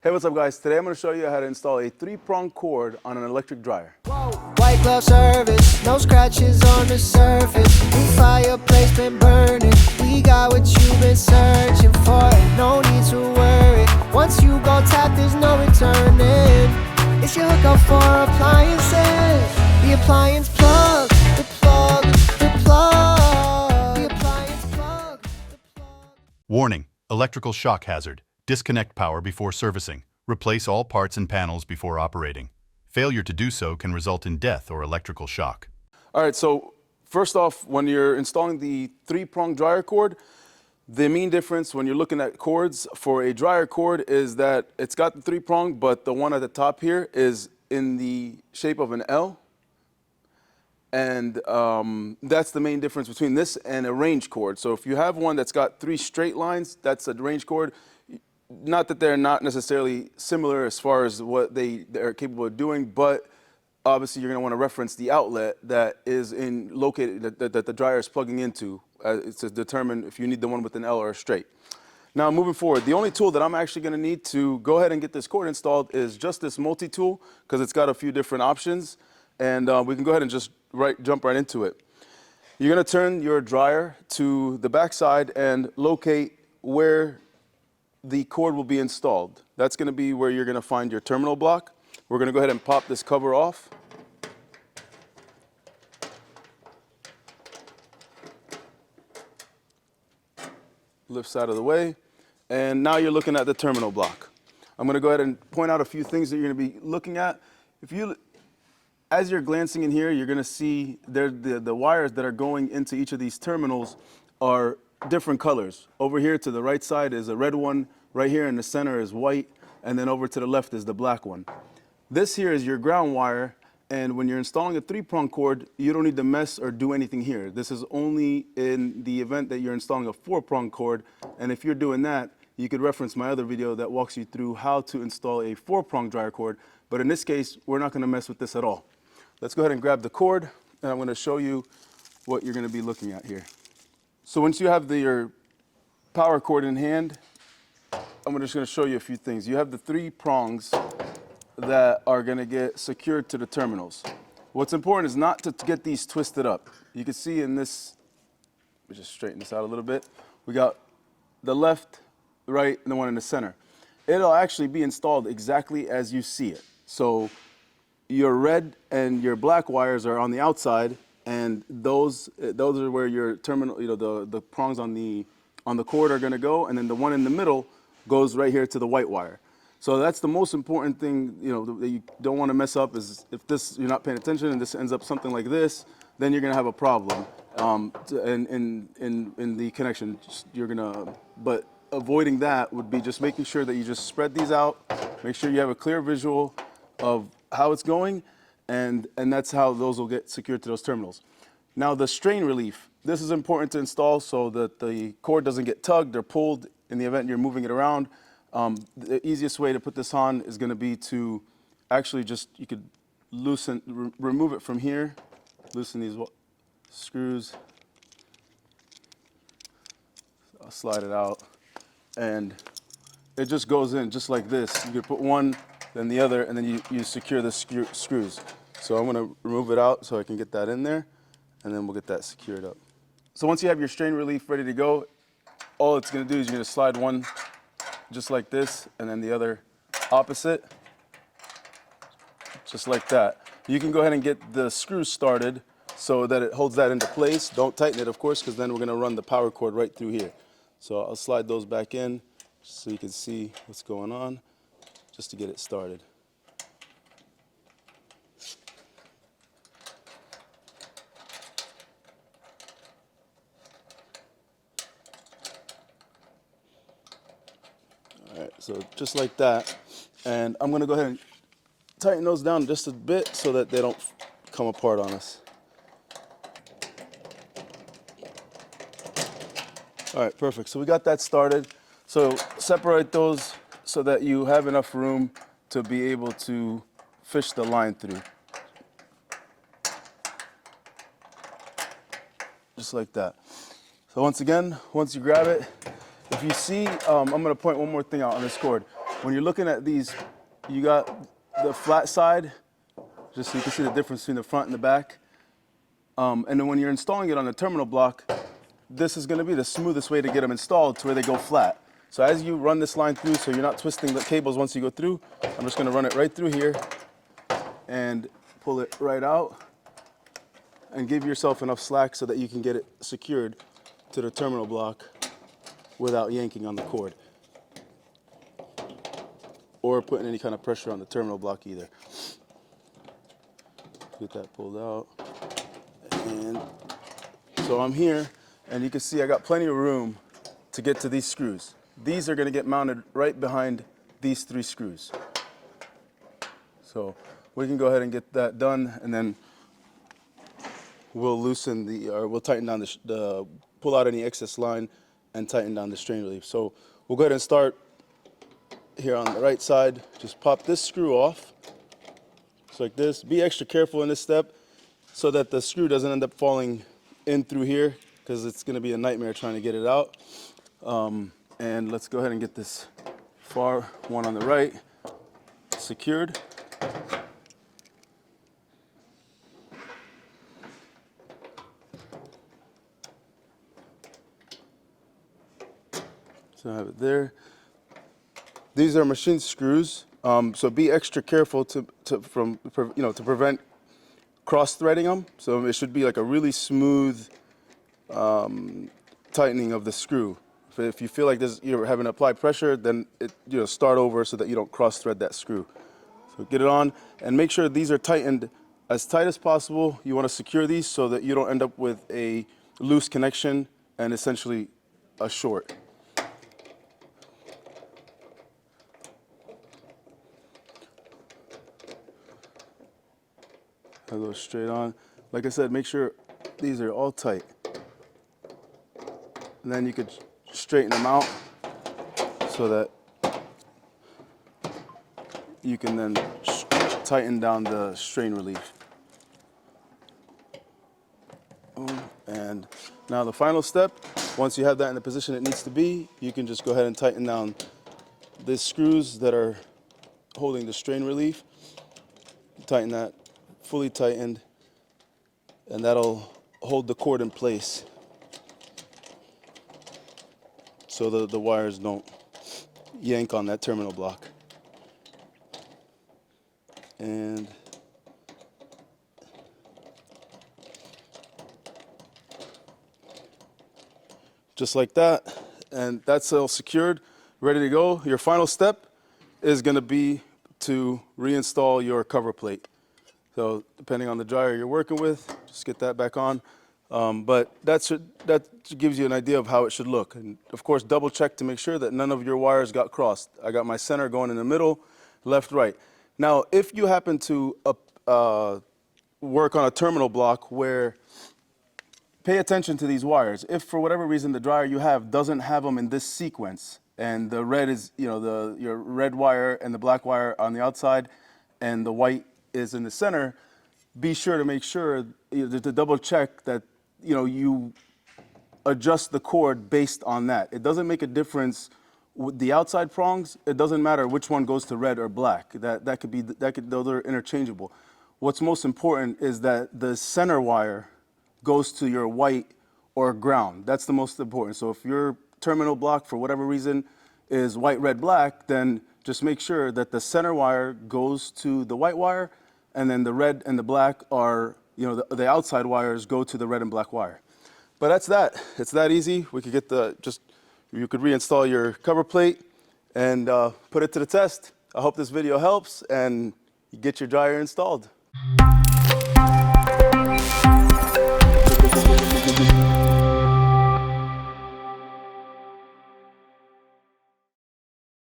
Hey, what's up guys? Today I'm going to show you how to install a 3-prong cord on an electric dryer. Whoa. White glove service, no scratches on the surface. New fireplace been burning. We got what you've been searching for. No need to worry. Once you go tap, there's no returning. It's your hookup for appliances. The appliance plug, the plug, the plug. The appliance plug, the plug. Warning: electrical shock hazard. Disconnect power before servicing. Replace all parts and panels before operating. Failure to do so can result in death or electrical shock. All right, so first off, when you're installing the 3-prong dryer cord, the main difference when you're looking at cords for a dryer cord is that it's got the 3-prong, but the one at the top here is in the shape of an L. And that's the main difference between this and a range cord. So if you have one that's got 3 straight lines, that's a range cord. Not that they're not necessarily similar as far as what they're capable of doing, but obviously you're going to want to reference the outlet that is located that the dryer is plugging into to determine if you need the one with an L or a straight. Now moving forward, the only tool that I'm actually going to need to go ahead and get this cord installed is just this multi-tool, because it's got a few different options, and we can go ahead and just jump right into it. You're going to turn your dryer to the back side and locate where the cord will be installed. That's going to be where you're going to find your terminal block. We're going to go ahead and pop this cover off. Lifts out of the way. And now you're looking at the terminal block. I'm going to go ahead and point out a few things that you're going to be looking at. As you're glancing in here, you're going to see the wires that are going into each of these terminals are different colors. Over here to the right side is a red one, right here in the center is white, and then over to the left is the black one. This here is your ground wire, and when you're installing a 3-prong cord, you don't need to mess or do anything here. This is only in the event that you're installing a 4-prong cord, and if you're doing that, you could reference my other video that walks you through how to install a 4-prong dryer cord, but in this case, we're not going to mess with this at all. Let's go ahead and grab the cord, and I'm going to show you what you're going to be looking at here. So once you have your power cord in hand, I'm just going to show you a few things. You have the 3 prongs that are going to get secured to the terminals. What's important is not to get these twisted up. You can see in this, let me just straighten this out a little bit. We got the left, right, and the one in the center. It'll actually be installed exactly as you see it. So your red and your black wires are on the outside, and those are where your terminal, the prongs on the cord are going to go, and then the one in the middle goes right here to the white wire. So that's the most important thing, that you don't want to mess up is if you're not paying attention and this ends up something like this, then you're going to have a problem in the connection. But avoiding that would be just making sure that you just spread these out, make sure you have a clear visual of how it's going, and that's how those will get secured to those terminals. Now the strain relief, this is important to install so that the cord doesn't get tugged or pulled in the event you're moving it around. The easiest way to put this on is going to be to actually you could remove it from here, loosen these screws, I'll slide it out, and it just goes in just like this. You could put one, then the other, and then you secure the screws. So I'm going to remove it out so I can get that in there, and then we'll get that secured up. So once you have your strain relief ready to go, all it's going to do is you're going to slide one just like this, and then the other opposite, just like that. You can go ahead and get the screws started so that it holds that into place. Don't tighten it, of course, because then we're going to run the power cord right through here. So I'll slide those back in so you can see what's going on, just to get it started. All right, so just like that, and I'm going to go ahead and tighten those down just a bit so that they don't come apart on us. All right, perfect. So we got that started. So separate those so that you have enough room to be able to fish the line through. Just like that. So once again, once you grab it, if you see, I'm going to point one more thing out on this cord. When you're looking at these, you got the flat side, just so you can see the difference between the front and the back. And then when you're installing it on the terminal block, this is going to be the smoothest way to get them installed to where they go flat. So as you run this line through, so you're not twisting the cables once you go through, I'm just going to run it right through here and pull it right out and give yourself enough slack so that you can get it secured to the terminal block without yanking on the cord or putting any kind of pressure on the terminal block either. Get that pulled out. And so I'm here, and you can see I got plenty of room to get to these screws. These are going to get mounted right behind these 3 screws. So we can go ahead and get that done, and then we'll loosen we'll tighten down pull out any excess line and tighten down the strain relief. So we'll go ahead and start here on the right side. Just pop this screw off, just like this. Be extra careful in this step so that the screw doesn't end up falling in through here, because it's going to be a nightmare trying to get it out. And let's go ahead and get this far one on the right secured. So I have it there. These are machine screws, so be extra careful to prevent cross-threading them. So it should be like a really smooth tightening of the screw. If you feel like you're having to apply pressure, then start over so that you don't cross-thread that screw. So get it on and make sure these are tightened as tight as possible. You want to secure these so that you don't end up with a loose connection and essentially a short. I'll go straight on. Like I said, make sure these are all tight. And then you could straighten them out so that you can then tighten down the strain relief. And now the final step, once you have that in the position it needs to be, you can just go ahead and tighten down the screws that are holding the strain relief. Tighten that fully tightened, and that'll hold the cord in place so the wires don't yank on that terminal block. And just like that, and that's all secured, ready to go. Your final step is going to be to reinstall your cover plate. So depending on the dryer you're working with, just get that back on. But that gives you an idea of how it should look. And of course, double check to make sure that none of your wires got crossed. I got my center going in the middle, left, right. Now, if you happen to work on a terminal block where, pay attention to these wires. If for whatever reason the dryer you have doesn't have them in this sequence, and the red is, your red wire and the black wire on the outside, and the white is in the center, be sure to make sure to double check that you adjust the cord based on that. It doesn't make a difference with the outside prongs. It doesn't matter which one goes to red or black. Those are interchangeable. What's most important is that the center wire goes to your white or ground. That's the most important. So if your terminal block for whatever reason is white, red, black, then just make sure that the center wire goes to the white wire, and then the red and the black are, the outside wires go to the red and black wire. But that's that. It's that easy. We could get you could reinstall your cover plate and put it to the test. I hope this video helps and you get your dryer installed.